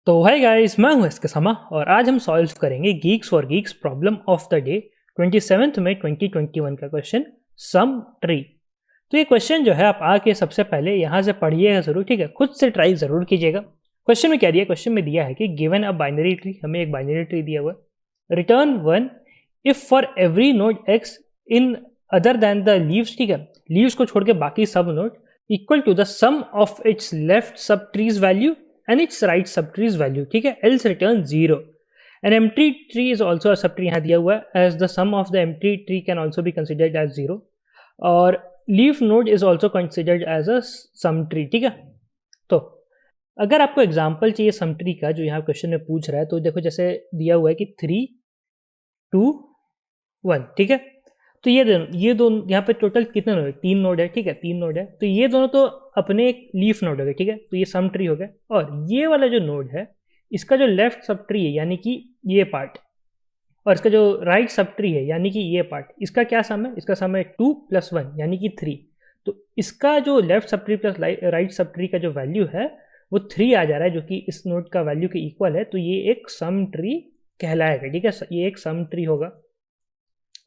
तो hi guys, मैं हूं एसके समा और आज हम सॉल्व करेंगे Geeks for Geeks problem of the day 27 मई 2021 का क्वेश्चन सम ट्री। तो ये क्वेश्चन जो है आप आके सबसे पहले यहाँ से पढ़िएगा जरूर, ठीक है। खुद से ट्राई जरूर कीजिएगा। क्वेश्चन में क्या दिया, क्वेश्चन में दिया है कि गिवन अ बाइनरी ट्री, हमें एक बाइनरी ट्री दिया हुआ है। Return one if for every node X in other than the leaves, ठीक है, लीव्स को छोड़ के बाकी सब node equal to the sum of its left subtrees value and its right subtree's value, ठीक है, else return 0. An empty tree is also a subtree यहाँ दिया हुआ है, as the sum of the empty tree can also be considered as 0. और leaf node is also considered as a sum tree, ठीक है। तो अगर आपको एग्जाम्पल चाहिए सम ट्री का जो यहाँ क्वेश्चन में पूछ रहा है, तो देखो जैसे दिया हुआ है कि 3, 2, 1, ठीक है। तो ये दोनों यहाँ पे टोटल कितने नोड है, 3 नोड है, ठीक है, 3 नोड है। तो ये दोनों तो अपने एक लीफ नोड हो गए, ठीक है। तो ये सम ट्री हो गया। और ये वाला जो नोड है इसका जो लेफ्ट सब ट्री है यानी कि ये पार्ट, और इसका जो राइट सब ट्री है यानी कि ये पार्ट, इसका क्या सम है, इसका सम है 2 + 1 यानी कि 3। तो इसका जो left sub tree plus right sub tree का जो वैल्यू है वो 3 आ जा रहा है, जो कि इस नोड का वैल्यू के इक्वल है। तो ये एक सम ट्री कहलाएगा, ठीक है, ये एक सम ट्री होगा।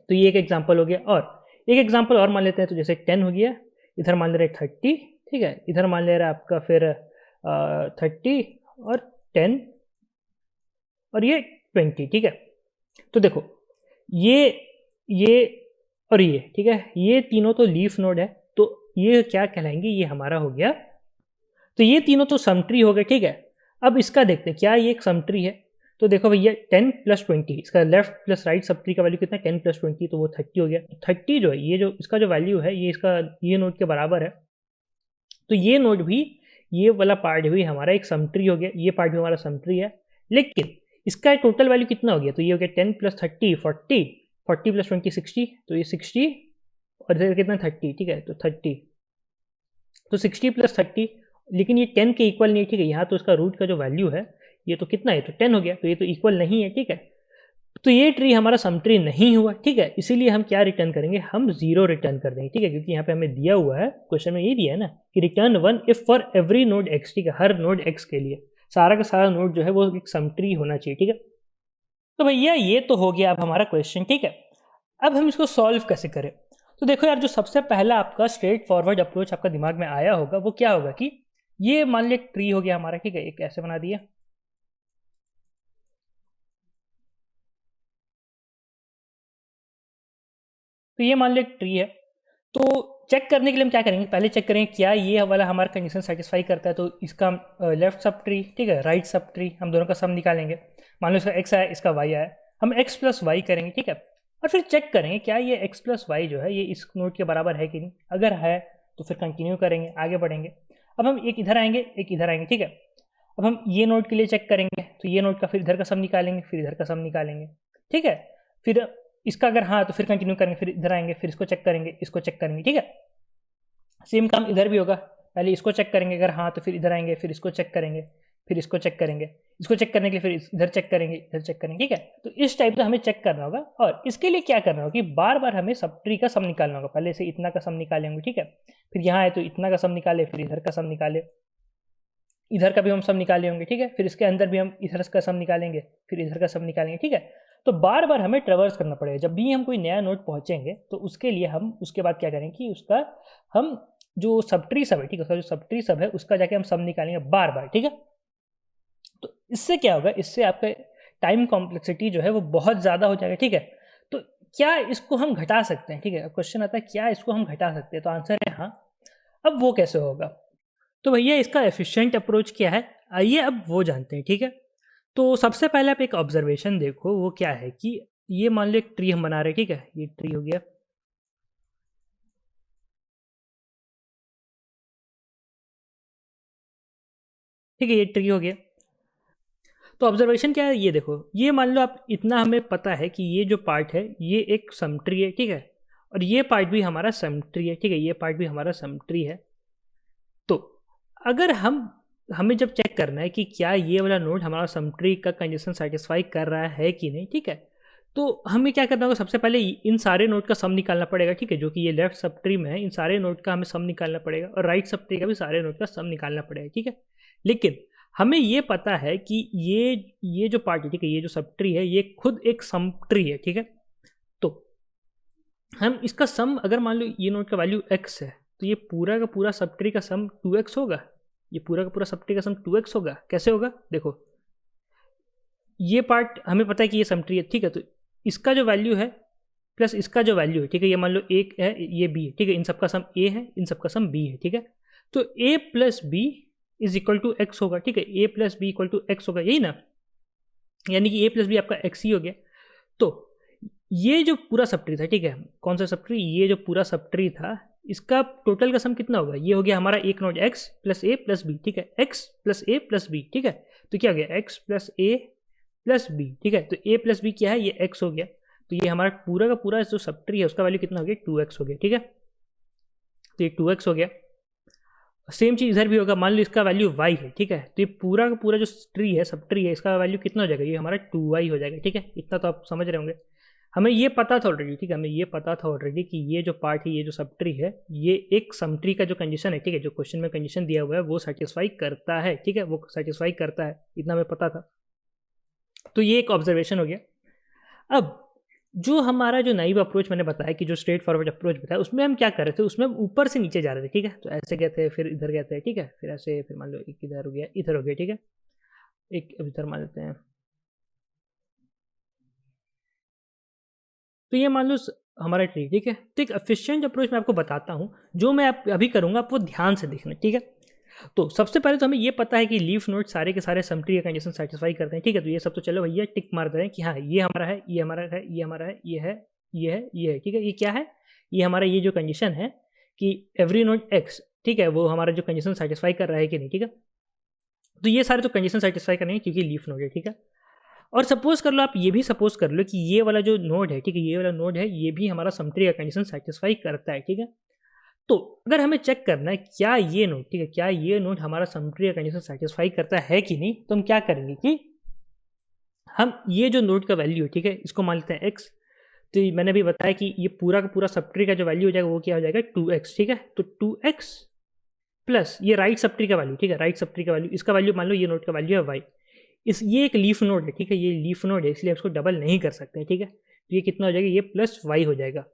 तो ये एक एग्जांपल हो गया। और एक एग्जांपल और मान लेते हैं, तो जैसे 10 हो गया, इधर मान ले रहे 30, ठीक है, इधर मान ले रहा है आपका फिर 30 और 10 और ये 20, ठीक है। तो देखो ये और ये, ठीक है, ये तीनों तो लीफ नोड है, तो ये क्या कहलाएंगे, ये हमारा हो गया। तो ये तीनों तो सम ट्री हो गए, ठीक है। अब इसका देखते हैं क्या ये एक सम ट्री है। तो देखो भैया 10 + 20, इसका left plus right sub tree का वैल्यू कितना है, 10 + 20, तो वो 30 हो गया। 30 जो है, ये जो इसका जो वैल्यू है ये इसका ये नोड के बराबर है। तो ये नोड भी, ये वाला पार्ट भी हमारा एक सम ट्री हो गया, ये पार्ट भी हमारा सम ट्री है। लेकिन इसका टोटल वैल्यू कितना हो गया, तो ये हो गया 10 + 30 40, 40 + 20 60, तो ये 60 और इधर कितना 30, ठीक है। तो 30, तो 60 + 30, लेकिन ये 10 के इक्वल नहीं है, ठीक है। यहाँ तो इसका रूट का जो वैल्यू है ये तो कितना है, तो 10 हो गया, तो ये तो इक्वल नहीं है, ठीक है। तो ये ट्री हमारा सम ट्री नहीं हुआ, ठीक है। इसीलिए हम क्या रिटर्न करेंगे, हम 0 रिटर्न कर देंगे, ठीक है, क्योंकि यहाँ पे हमें दिया हुआ है, क्वेश्चन में ये दिया है ना कि return 1 if for every node x, ठीक है, हर नोड x के लिए सारा का सारा नोड जो है वो एक सम ट्री होना चाहिए, ठीक है। तो भैया ये तो हो गया अब हमारा क्वेश्चन, ठीक है। अब हम इसको सॉल्व कैसे करें। तो देखो यार, जो सबसे पहला आपका स्ट्रेट फॉरवर्ड अप्रोच आपका दिमाग में आया होगा वो क्या होगा कि ये मान लिया ट्री हो गया हमारा, ठीक है, एक ऐसे बना दिया। तो ये मान लो एक ट्री है। तो चेक करने के लिए हम क्या करेंगे, पहले चेक करेंगे क्या ये वाला हमारा कंडीशन सेटिस्फाई करता है। तो इसका लेफ्ट सब ट्री, ठीक है, राइट सब ट्री, हम दोनों का सम निकालेंगे। मान लो इसका x आया, इसका y आया, हम x + y करेंगे, ठीक है। और फिर चेक करेंगे क्या ये x + y जो है ये इस नोट के बराबर है कि नहीं। अगर है तो फिर कंटिन्यू करेंगे, आगे बढ़ेंगे। अब हम एक इधर आएंगे, एक इधर आएंगे, ठीक है। अब हम ये नोट के लिए चेक करेंगे, तो ये नोट का फिर इधर का सम निकालेंगे, फिर इधर का सम निकालेंगे, ठीक है। फिर इसका अगर हाँ तो फिर कंटिन्यू करेंगे, फिर इधर आएंगे, फिर इसको चेक करेंगे, इसको चेक करेंगे, ठीक है। सेम काम इधर भी होगा, पहले इसको चेक करेंगे, अगर हाँ तो फिर इधर आएंगे, फिर इसको चेक करेंगे, फिर इसको चेक करेंगे, इसको चेक करने के लिए फिर इधर चेक करेंगे, इधर चेक करेंगे, ठीक है। तो इस टाइप से हमें चेक करना होगा। और इसके लिए क्या करना होगा कि बार बार हमें सब ट्री का सम निकालना होगा। पहले से इतना का सम निकालेंगे, ठीक है, फिर यहाँ आए तो इतना का सम निकाले, फिर इधर का सम निकाले, इधर का भी हम सम निकाले होंगे, ठीक है। फिर इसके अंदर भी हम इधर का सम निकालेंगे, फिर इधर का सम निकालेंगे, ठीक है। तो बार बार हमें ट्रेवर्स करना पड़ेगा। जब भी हम कोई नया नोड पहुंचेंगे तो उसके लिए हम उसके बाद क्या करेंगे कि उसका हम जो सब ट्री सब है, ठीक है, उसका जो सब ट्री सब है उसका जाके हम सम निकालेंगे बार बार, ठीक है। तो इससे क्या होगा, इससे आपका टाइम कॉम्प्लेक्सिटी जो है वो बहुत ज़्यादा हो जाएगा, ठीक है। तो क्या इसको हम घटा सकते हैं, ठीक है। क्वेश्चन आता है क्या इसको हम घटा सकते हैं, तो आंसर है हाँ। अब वो कैसे होगा, तो भैया इसका एफिशिएंट अप्रोच क्या है, आइए अब वो जानते हैं, ठीक है। तो सबसे पहले आप एक ऑब्जर्वेशन देखो, वो क्या है कि ये मान लो एक ट्री हम बना रहे हैं, ठीक है, ये ट्री हो गया। ठीक है, ये ट्री हो गया। तो ऑब्जर्वेशन क्या है, ये देखो, ये मान लो आप इतना हमें पता है कि ये जो पार्ट है ये एक सम ट्री है, ठीक है, और ये पार्ट भी हमारा सम ट्री है, ठीक है, ये पार्ट भी हमारा सम ट्री है। तो अगर हमें जब चेक करना है कि क्या ये वाला नोड हमारा सम ट्री का कंडीशन सेटिस्फाई कर रहा है कि नहीं, ठीक है, तो हमें क्या करना होगा, सबसे पहले इन सारे नोड का सम निकालना पड़ेगा, ठीक है, जो कि ये लेफ्ट सब ट्री में है। इन सारे नोड का हमें सम निकालना पड़ेगा और राइट सब ट्री का भी सारे नोड का सम निकालना पड़ेगा, ठीक है। लेकिन हमें ये पता है कि ये जो पार्ट है, ठीक है, ये जो सब ट्री है ये खुद एक सम ट्री है, ठीक है। तो हम इसका सम, अगर मान लो ये नोड का वैल्यू x है तो ये पूरा का पूरा सब ट्री का सम 2x होगा। ये पूरा का पूरा सब ट्री का सम 2x होगा। कैसे होगा? देखो, ये पार्ट हमें पता है कि ये सम ट्री है, ठीक है। तो इसका जो वैल्यू है प्लस इसका जो वैल्यू है, ठीक है, ये मान लो एक है, ये b है, ठीक है, इन सबका सम a है, इन सबका सम b है, ठीक है। तो a plus B is equal to X होगा, ठीक है। a plus B equal to X होगा, यही ना, यानी कि a प्लस बी आपका x ही हो गया। तो ये जो पूरा सब ट्री था, ठीक है, कौन सा सब ट्री? ये जो पूरा सब ट्री था इसका टोटल का सम कितना होगा? ये हो गया हमारा एक node x plus a plus B, ठीक है, x plus a plus B, ठीक है। तो क्या हो गया? x plus a plus B, ठीक है। तो a प्लस बी क्या है? ये x हो गया। तो ये हमारा पूरा का पूरा जो सब ट्री है उसका वैल्यू कितना हो गया? 2x हो गया, ठीक है। तो ये 2x हो गया। सेम चीज़ इधर भी होगा। मान लो इसका वैल्यू y है, ठीक है। तो ये पूरा का पूरा जो ट्री है, सब ट्री है, इसका वैल्यू कितना हो जाएगा? ये हमारा 2y हो जाएगा, ठीक है। इतना तो आप समझ रहे होंगे। हमें ये पता था ऑलरेडी, ठीक है, हमें ये पता था ऑलरेडी कि ये जो पार्ट है, ये जो सब ट्री है, ये एक सम ट्री का जो कंडीशन है, ठीक है, जो क्वेश्चन में कंडीशन दिया हुआ है वो सेटिस्फाई करता है, ठीक है, वो सेटिस्फाई करता है, इतना हमें पता था। तो ये एक ऑब्जर्वेशन हो गया। अब जो हमारा जो नाइव अप्रोच मैंने बताया कि जो स्ट्रेट फॉरवर्ड अप्रोच बताया, उसमें हम क्या कर रहे थे? उसमें हम ऊपर से नीचे जा रहे थे, ठीक है। तो ऐसे गए थे, फिर इधर गए थे, ठीक है, फिर ऐसे, फिर मान लो एक इधर हो गया, इधर हो गया, ठीक है, एक इधर मान लेते हैं। तो ये मान लो हमारा ट्री, ठीक है। तो एक एफिशिएंट अप्रोच मैं आपको बताता हूँ, जो मैं अभी करूँगा, आप वो ध्यान से देखना, ठीक है। तो सबसे पहले तो हमें ये पता है कि लीफ नोड सारे के सारे सम ट्री का कंडीशन सेटिस्फाई करते हैं, ठीक है। तो ये सब तो चलो भैया टिक मार दें कि हाँ ये हमारा है, ये हमारा है, ये हमारा है, ये है, ये है, ये है, ठीक है। ये क्या है? ये हमारा ये जो कंडीशन है कि एवरी नोड एक्स, ठीक है, वो हमारा जो कंडीशन सेटिस्फाई कर रहा है कि नहीं, ठीक है। तो ये सारे तो कंडीशन सेटिस्फाई करने हैं क्योंकि लीफ नोड है, ठीक है। और सपोज कर लो, आप ये भी सपोज कर लो कि ये वाला जो नोड है, ठीक है, ये वाला नोड है, ये भी हमारा सम ट्री का कंडीशन सेटिस्फाई करता है, ठीक है। तो अगर हमें चेक करना है क्या ये नोड, ठीक है, क्या ये नोड हमारा सम ट्री का कंडीशन सेटिस्फाई करता है कि नहीं, तो हम क्या करेंगे कि हम ये जो नोड का वैल्यू है, ठीक है, इसको मान लेते हैं एक्स। तो मैंने भी बताया कि ये पूरा का पूरा सब ट्री का जो वैल्यू हो जाएगा वो क्या हो जाएगा? 2x, ठीक है। तो 2x प्लस ये राइट सब ट्री का वैल्यू, ठीक है, राइट सब ट्री का वैल्यू, इसका वैल्यू मान लो ये नोड का वैल्यू है y। ये एक लीफ नोड है, ठीक है, ये लीफ नोड है, इसलिए इसको डबल नहीं कर सकते, ठीक है। तो ये कितना हो जाएगा? ये प्लस y हो जाएगा।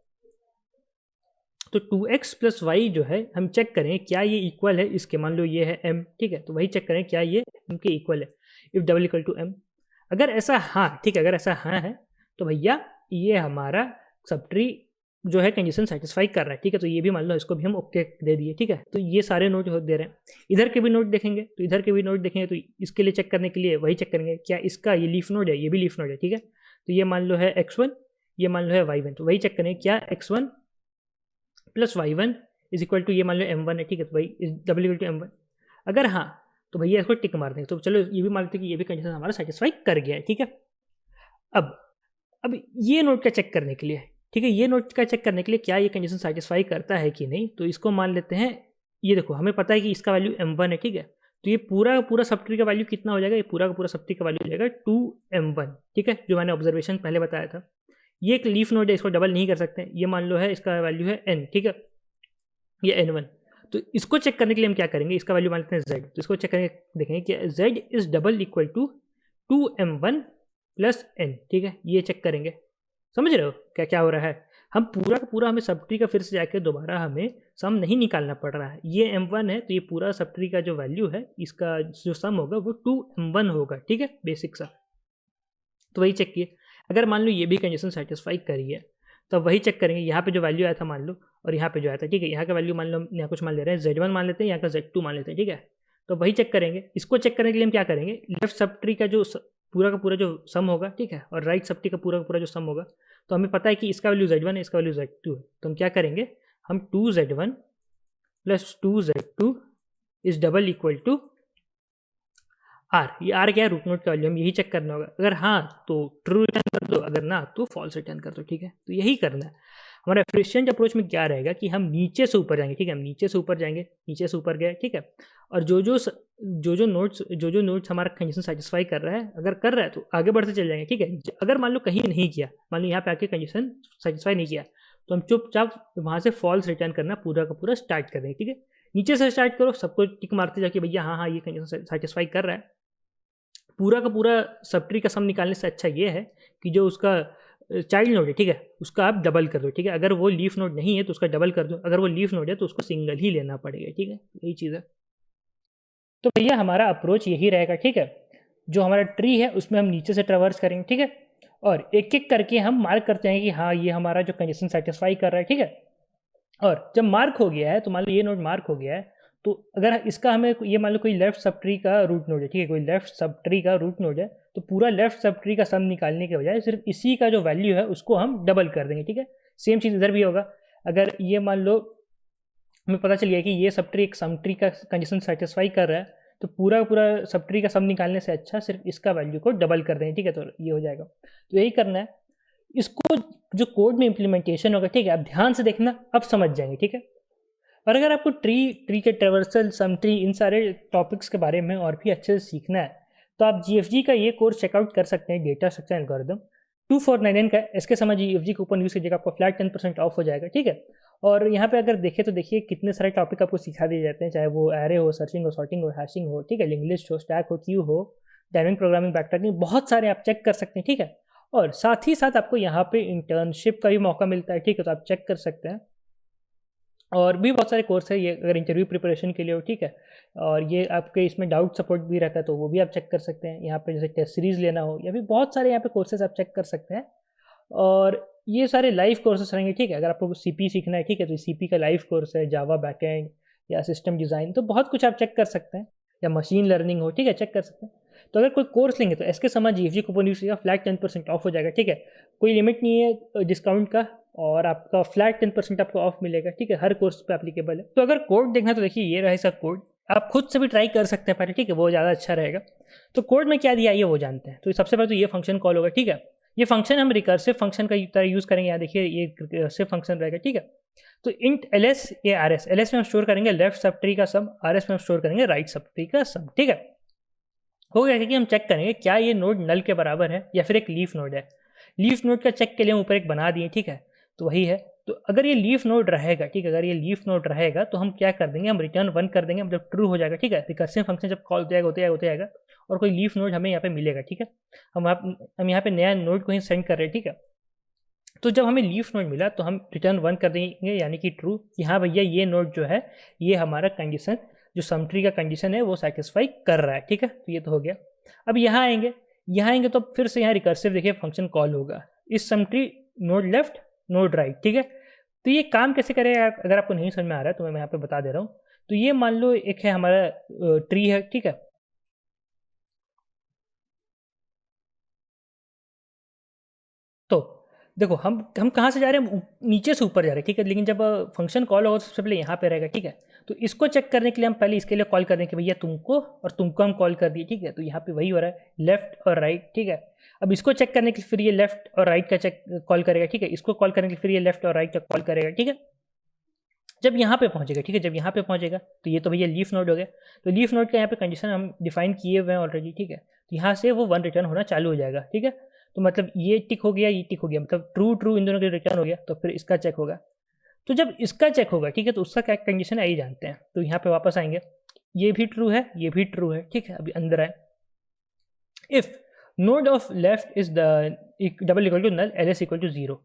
तो 2x प्लस वाई जो है, हम चेक करें क्या ये इक्वल है इसके, मान लो ये है m, ठीक है। तो वही चेक करें क्या ये m के इक्वल है, if double equal to m। अगर ऐसा हाँ, ठीक है, अगर ऐसा हाँ है तो भैया ये हमारा सब ट्री जो है कंडीशन सेटिस्फाई कर रहा है, ठीक है। तो ये भी मान लो, इसको भी हम ओके दे दिए, ठीक है। तो ये सारे नोट दे रहे हैं। इधर के भी नोट देखेंगे, तो इधर के भी नोट देखेंगे, तो इसके लिए चेक करने के लिए वही चेक करेंगे क्या इसका ये लीफ नोड है, ये भी लीफ नोड है, ठीक है। तो ये मान लो है x1, ये मान लो है y1, तो वही चेक करेंगे क्या x1 plus y1 is equal to ये मान लो m1 है, ठीक है। तो भाई is double equal to m1। अगर हाँ तो भैया इसको टिक मार देंगे। तो चलो ये भी मान लेते हैं कि ये भी कंडीशन हमारा सेटिस्फाई कर गया है, ठीक है। अब ये नोट का चेक करने के लिए, ठीक है, ये नोट का चेक करने के लिए क्या ये कंडीशन सेटिस्फाई करता है कि नहीं, तो इसको मान लेते हैं। ये देखो, हमें पता है कि इसका वैल्यू m1 है, ठीक है। तो ये पूरा का पूरा सब ट्री का वैल्यू कितना हो जाएगा? ये पूरा का पूरा सब ट्री का वैल्यू हो जाएगा 2m1, ठीक है, जो मैंने ऑब्जर्वेशन पहले बताया था। ये एक लीफ नोड है, इसको डबल नहीं कर सकते। ये मान लो है इसका वैल्यू है n, ठीक है, ये n1। तो इसको चेक करने के लिए हम क्या करेंगे? इसका वैल्यू मान लेते हैं z। तो इसको चेक करके देखेंगे कि z is double equal to 2m1 plus n, ठीक है। ये चेक करेंगे। समझ रहे हो क्या क्या हो रहा है? हम पूरा का पूरा, हमें सब ट्री का फिर से जाके दोबारा हमें सम नहीं निकालना पड़ रहा है। ये m1 है, तो ये पूरा सब ट्री का जो वैल्यू है, इसका जो सम होगा वो 2m1 होगा, ठीक है, बेसिक सा। तो वही चेक किए। अगर मान लो ये भी कंडीशन सेटिस्फाई करी है तो वही चेक करेंगे। यहाँ पे जो वैल्यू आया था मान लो, और यहाँ पे जो आया था, ठीक है, यहाँ का वैल्यू मान लो, यहाँ कुछ मान ले रहे हैं z1 मान लेते हैं, यहाँ का z2 मान लेते हैं, ठीक है। तो वही चेक करेंगे। इसको चेक करने के लिए हम क्या करेंगे? लेफ्ट सब ट्री का जो पूरा का पूरा जो सम होगा, ठीक है, और राइट सब ट्री का पूरा जो सम होगा, तो हमें पता है कि इसका वैल्यू z1 है, इसका वैल्यू z2 है। तो हम क्या करेंगे? हम 2z1 plus 2z2 is double equal to R. ये आर क्या है? रूट नोड का वैल्यू, हम यही चेक करना होगा। अगर हाँ तो ट्रू रिटर्न कर दो, अगर ना तो फॉल्स रिटर्न कर दो, ठीक है। तो यही करना है। हमारा एफिशिएंट अप्रोच में क्या रहेगा कि हम नीचे से ऊपर जाएंगे, ठीक है, हम नीचे से ऊपर जाएंगे, नीचे से ऊपर गए, ठीक है। और जो नोट्स हमारा कंडीशन सेटिस्फाई कर रहा है, अगर कर रहा है तो आगे बढ़ते चले जाएंगे, ठीक है। अगर मान लो कहीं नहीं किया, मान लो यहाँ पे आके कंडीशन सेटिस्फाई नहीं किया, तो हम चुपचाप वहाँ से फॉल्स रिटर्न करना पूरा का पूरा स्टार्ट कर देंगे, ठीक है। नीचे से स्टार्ट करो, सबको टिक मारते जाके भैया हाँ हाँ ये कंडीशन सेटिस्फाई कर रहा है। पूरा का पूरा सब ट्री का सम निकालने से अच्छा ये है कि जो उसका चाइल्ड नोड है, ठीक है, उसका आप डबल कर दो, ठीक है। अगर वो लीफ नोड नहीं है तो उसका डबल कर दो, अगर वो लीफ नोड है तो उसको सिंगल ही लेना पड़ेगा, ठीक है, यही चीज़ है। तो भैया हमारा अप्रोच यही रहेगा, ठीक है। जो हमारा ट्री है उसमें हम नीचे से ट्रेवर्स करेंगे, ठीक है, और एक एक करके हम मार्क करते हैं कि हाँ ये हमारा जो कंडीशन सेटिस्फाई कर रहा है, ठीक है। और जब मार्क हो गया है तो मान लो ये नोड मार्क हो गया है, तो अगर इसका हमें ये मान लो कोई लेफ्ट सब ट्री का रूट नोड है, ठीक है, कोई लेफ्ट सब ट्री का रूट नोड है, तो पूरा लेफ्ट सब ट्री का सम निकालने के बजाय सिर्फ इसी का जो वैल्यू है उसको हम डबल कर देंगे, ठीक है। सेम चीज़ इधर भी होगा। अगर ये मान लो हमें पता चल गया कि ये सब ट्री एक सम ट्री का कंडीशन सेटिस्फाई कर रहा है, तो पूरा पूरा सब ट्री का सम निकालने से अच्छा सिर्फ इसका वैल्यू को डबल कर देंगे, ठीक है, तो ये हो जाएगा। तो यही करना है। इसको जो कोड में इम्प्लीमेंटेशन होगा, ठीक है, आप ध्यान से देखना, अब समझ जाएंगे, ठीक है। और अगर आपको ट्री के ट्रेवर्सल, सम ट्री, इन सारे टॉपिक्स के बारे में और भी अच्छे से सीखना है तो आप GFG का ये कोर्स चेकआउट कर सकते हैं, डेटा स्ट्रक्चर एल्गोरिथम 2499 का। इसके समय GFG कूपन यूज़ कीजिएगा, आपको फ्लैट 10% ऑफ हो जाएगा, ठीक है। और यहाँ पे अगर देखें तो देखिए कितने सारे टॉपिक आपको सिखा दिए जाते हैं, चाहे वो एरे हो, सर्चिंग हो, सॉर्टिंग हो, हैशिंग हो, ठीक है, लिंक लिस्ट हो, स्टैक हो, क्यू हो, डायनेमिक प्रोग्रामिंग, बैकट्रैकिंग, बहुत सारे आप चेक कर सकते हैं, ठीक है। और साथ ही साथ आपको यहाँ पे इंटर्नशिप का भी मौका मिलता है, ठीक है, तो आप चेक कर सकते हैं। और भी बहुत सारे कोर्स है ये, अगर इंटरव्यू प्रिपरेशन के लिए हो, ठीक है। और ये आपके इसमें डाउट सपोर्ट भी रहता है, तो वो भी आप चेक कर सकते हैं। यहाँ पे जैसे टेस्ट सीरीज़ लेना हो, या फिर बहुत सारे यहाँ पे कोर्सेज आप चेक कर सकते हैं। और ये सारे लाइव कोर्सेस रहेंगे, ठीक है। अगर आपको CP सीखना है, ठीक है, तो CP का लाइव कोर्स है, जावा बैकएंड या सिस्टम डिज़ाइन, तो बहुत कुछ आप चेक कर सकते हैं। या मशीन लर्निंग हो, ठीक है, चेक कर सकते हैं। तो अगर कोई कोर्स लेंगे तो SK Sama GFG coupon use कीजिएगा, फ्लैट 10% ऑफ हो जाएगा, ठीक है। कोई लिमिट नहीं है डिस्काउंट का, और आपका फ्लैट 10% आपको ऑफ मिलेगा, ठीक है, हर कोर्स पे एप्लीकेबल है। तो अगर कोड देखना तो देखिए ये रहा इसका कोड, आप खुद से भी ट्राई कर सकते हैं पहले, ठीक है, वो ज़्यादा अच्छा रहेगा। तो कोड में क्या दिया है ये वो जानते हैं। तो सबसे पहले तो ये फंक्शन कॉल होगा, ठीक है। ये फंक्शन हम रिकर्सिव फंक्शन का तरह यूज़ करेंगे। यहाँ देखिए ये रिकर्सिव फंक्शन रहेगा, ठीक है। तो इंट ls ये rs, ls में हम स्टोर करेंगे लेफ्ट सब ट्री का सम, rs में हम स्टोर करेंगे राइट सब ट्री का सम, ठीक है। हो गया कि हम चेक करेंगे क्या ये नोड नल के बराबर है या फिर एक लीफ नोड है। लीफ नोड का चेक के लिए हम ऊपर एक बना दिए, ठीक है, तो वही है। तो अगर ये लीफ नोड रहेगा, ठीक है, अगर ये लीफ नोड रहेगा तो हम क्या कर देंगे, हम रिटर्न 1 कर देंगे, मतलब ट्रू हो जाएगा, ठीक है। रिकर्सिव फंक्शन जब कॉल होते जाएगा और कोई लीफ नोड हमें यहाँ पे मिलेगा, ठीक है। हम यहाँ पे नया नोड को ही सेंड कर रहे हैं, ठीक है। तो जब हमें लीफ नोड मिला तो हम रिटर्न 1 कर देंगे, यानी कि ट्रू, कि हाँ भैया ये नोड जो है ये हमारा कंडीशन, जो सम ट्री का कंडीशन है वो सेटिस्फाई कर रहा है, ठीक है। तो ये तो हो गया। अब यहाँ आएंगे तो फिर से यहाँ रिकर्सिव देखिए फंक्शन कॉल होगा, इस sum tree node left node right, ठीक है। तो ये काम कैसे करेगा, अगर आपको नहीं समझ में आ रहा है तो मैं यहाँ पे बता दे रहा हूँ। तो ये मान लो एक है हमारा ट्री है, ठीक है। तो देखो हम कहाँ से जा रहे हैं, नीचे से ऊपर जा रहे हैं, ठीक है। लेकिन जब फंक्शन कॉल होगा तो सबसे पहले यहाँ पे रहेगा, ठीक है। तो इसको चेक करने के लिए हम पहले इसके लिए कॉल कर दें कि भैया तुमको और तुमको हम कॉल कर दिए, ठीक है। तो यहाँ पे वही हो रहा है, लेफ्ट और राइट, ठीक है। अब इसको चेक करने के लिए फिर ये लेफ्ट और राइट का चेक कॉल करेगा, ठीक है। इसको कॉल करने के लिए फिर ये लेफ्ट और राइट का कॉल करेगा, ठीक है। जब यहाँ पे पहुँचेगा, ठीक है, जब यहाँ पे पहुँचेगा तो ये तो भैया लीफ नोड हो गया। तो लीफ नोड का यहाँ पे कंडीशन हम डिफाइन किए हुए हैं ऑलरेडी, ठीक है। तो यहाँ से वो 1 रिटर्न होना चालू हो जाएगा, ठीक है। तो मतलब ये टिक हो गया, ये टिक हो गया, मतलब ट्रू ट्रू इन दोनों के रिटर्न हो गया। तो फिर इसका चेक होगा। तो जब इसका चेक होगा, ठीक है, तो उसका क्या कंडीशन है ये जानते हैं। तो यहाँ पे वापस आएंगे, ये भी ट्रू है, ये भी ट्रू है, ठीक है। अभी अंदर आए, if node of left is the double equal to null ls equal to 0।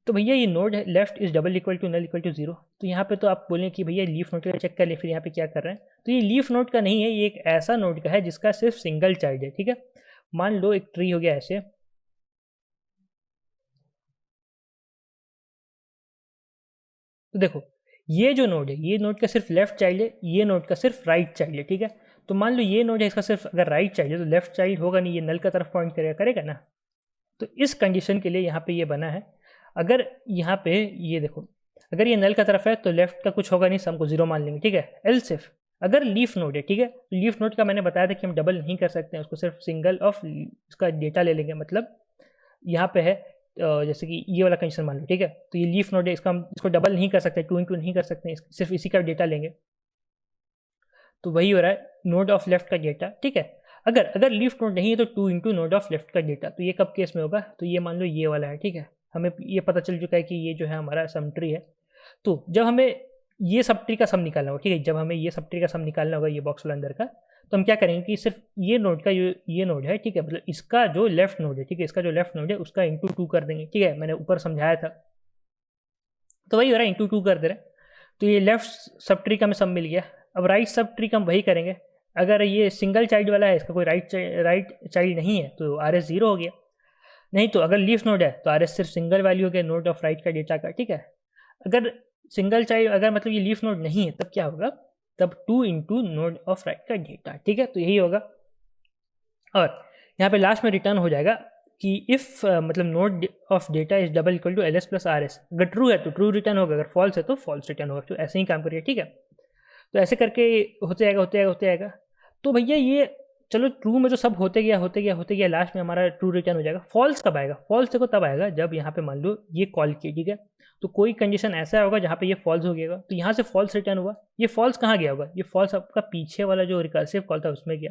तो भैया ये नोड है left is double equal to null equal to 0। तो यहाँ पे तो आप बोलें कि भैया लीफ नोड का चेक कर ले, फिर यहाँ पे क्या कर रहे हैं। तो ये लीफ नोड का नहीं है, ये एक ऐसा नोड का है जिसका सिर्फ सिंगल चाइल्ड है, ठीक है। मान लो एक ट्री हो गया ऐसे, तो देखो ये जो नोड है ये नोड का सिर्फ लेफ्ट चाइल्ड है, ये नोड का सिर्फ राइट चाइल्ड है, ठीक है। तो मान लो ये नोड है, इसका सिर्फ अगर राइट चाइल्ड है तो लेफ्ट चाइल्ड होगा नहीं, ये नल का तरफ पॉइंट करेगा ना। तो इस कंडीशन के लिए यहाँ पे ये बना है, अगर यहाँ पे ये देखो, अगर ये नल का तरफ है तो लेफ्ट का कुछ होगा नहीं, सम को 0 मान लेंगे, ठीक है। एल्स इफ अगर लीफ नोड है, ठीक है, तो लीफ नोड का मैंने बताया था कि हम डबल नहीं कर सकते हैं उसको, सिर्फ सिंगल ऑफ उसका डेटा ले लेंगे। मतलब यहाँ पे है जैसे कि ये वाला कंडीशन मान लो, ठीक है। तो ये लीफ नोड है, इसका हम इसको डबल नहीं कर सकते, 2 into नहीं कर सकते, सिर्फ इसी का डेटा लेंगे। तो वही हो रहा है नोड ऑफ लेफ्ट का डेटा, ठीक है। अगर लीफ नोड नहीं है तो 2 into नोड ऑफ लेफ्ट का डेटा। तो ये कब केस में होगा, तो ये मान लो ये वाला है, ठीक है। हमें ये पता चल चुका है कि ये जो है हमारा सम ट्री है। तो जब हमें ये सब ट्री का सम निकालना होगा, ठीक है। जब हमें ये सब ट्री का सम निकालना होगा ये बॉक्स वाला अंदर का, तो हम क्या करेंगे कि सिर्फ ये नोड का ये नोड है, ठीक है, मतलब इसका जो लेफ्ट नोड है, ठीक है, इसका जो लेफ्ट नोड है उसका इंटू 2 कर देंगे, ठीक है। मैंने ऊपर समझाया था, तो वही हो रहा है, इंटू 2 कर दे रहे हैं। तो ये लेफ्ट सब ट्री का हमें सम मिल गया। अब राइट सब ट्री का हम वही करेंगे। अगर ये सिंगल चाइल्ड वाला है, इसका कोई राइट चाइल्ड नहीं है, तो आर एस 0 हो गया। नहीं तो अगर लीफ नोड है तो आर एस सिर्फ सिंगल वैल्यू हो गया नोड ऑफ राइट का डेटा का, ठीक है। अगर सिंगल चाइल्ड, अगर मतलब ये लीफ नोड नहीं है, तब क्या होगा, तब 2 इंटू नोड ऑफ राइट का डेटा, ठीक है। तो यही होगा। और यहाँ पे लास्ट में रिटर्न हो जाएगा कि इफ़ मतलब node of data is double equal to L S plus R S. अगर ट्रू है तो ट्रू रिटर्न होगा, अगर फॉल्स है तो फॉल्स रिटर्न होगा। तो ऐसे ही काम करिए, ठीक है। तो ऐसे करके होते जाएगा। तो भैया ये चलो ट्रू में जो सब होते गया, लास्ट में हमारा ट्रू रिटर्न हो जाएगा। फॉल्स कब आएगा? फॉल्स देखो तब आएगा जब यहाँ पे मान लो ये कॉल किया, ठीक है। तो कोई कंडीशन ऐसा होगा जहाँ पे ये फॉल्स हो गया, तो यहाँ से फॉल्स रिटर्न हुआ। ये फॉल्स कहाँ गया होगा? ये फॉल्स आपका पीछे वाला जो रिकर्सिव कॉल था उसमें गया,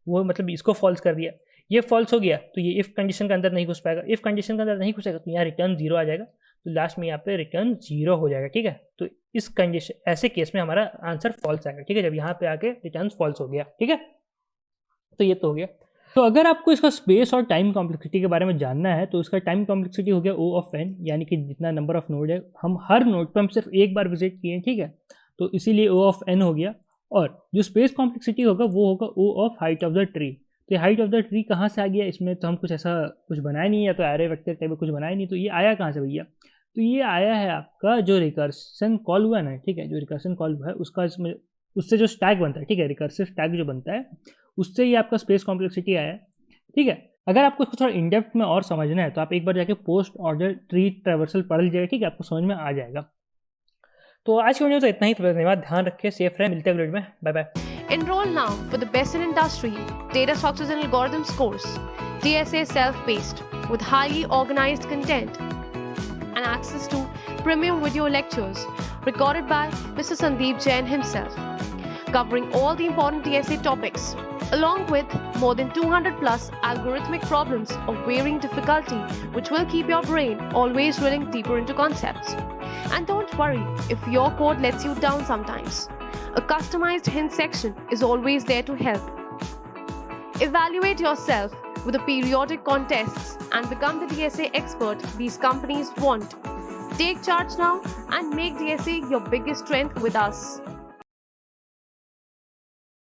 वो मतलब इसको फॉल्स कर दिया। ये फॉल्स हो गया तो ये इफ़ कंडीशन के अंदर नहीं घुस पाएगा। इफ़ कंडीशन के अंदर नहीं घुसेगा तो यहाँ रिटर्न 0 आ जाएगा। तो लास्ट में यहाँ पे रिटर्न 0 हो जाएगा, ठीक है। तो इस कंडीशन ऐसे केस में हमारा आंसर फॉल्स आएगा, ठीक है, जब यहाँ पे आके रिटर्न फॉल्स हो गया, ठीक है। तो ये तो हो गया। तो अगर आपको इसका स्पेस और टाइम कॉम्प्लेक्सिटी के बारे में जानना है तो इसका टाइम कॉम्प्लेक्सिटी हो गया O ऑफ n, यानी कि जितना नंबर ऑफ नोड है, हम हर नोड पर हम सिर्फ एक बार विजिट किए, ठीक है। तो इसीलिए O ऑफ n हो गया। और जो स्पेस कॉम्प्लेक्सिटी होगा वो होगा O of height of the tree. तो हाइट ऑफ द ट्री कहाँ से आ गया? इसमें तो हम कुछ ऐसा कुछ बनाया नहीं, या तो एरे वेक्टर टाइप में कुछ बनाया नहीं, तो ये आया कहाँ से भैया? तो ये आया है आपका जो रिकर्सन कॉल हुआ ना, ठीक है, जो रिकर्सन कॉल हुआ है उसका इसमें उससे जो स्टैक बनता है, ठीक है, रिकर्सिव स्टैक जो बनता है उससे ही आपका स्पेस कॉम्प्लेक्सिटी आया है, ठीक है। अगर आपको इसको थोड़ा इनडेप्थ में और समझना है तो आप एक बार जाके पोस्ट ऑर्डर ट्री ट्रैवर्सल पढ़ लीजिएगा, ठीक है, आपको समझ में आ जाएगा। तो आज की वीडियो तो इतना ही। तो धन्यवाद, ध्यान रखिए, सेफ रहे, मिलते हैं वीडियो में, bye bye. Enroll now for the best in industry data structures and algorithms course, DSA self-paced with highly organized content and access to premium video lectures recorded by Mr. Sandeep Jain himself, covering all the important DSA topics, along with more than 200 plus algorithmic problems of varying difficulty, which will keep your brain always drilling deeper into concepts. And don't worry if your code lets you down sometimes. A customized hint section is always there to help. Evaluate yourself with the periodic contests and become the DSA expert these companies want. Take charge now and make DSA your biggest strength with us.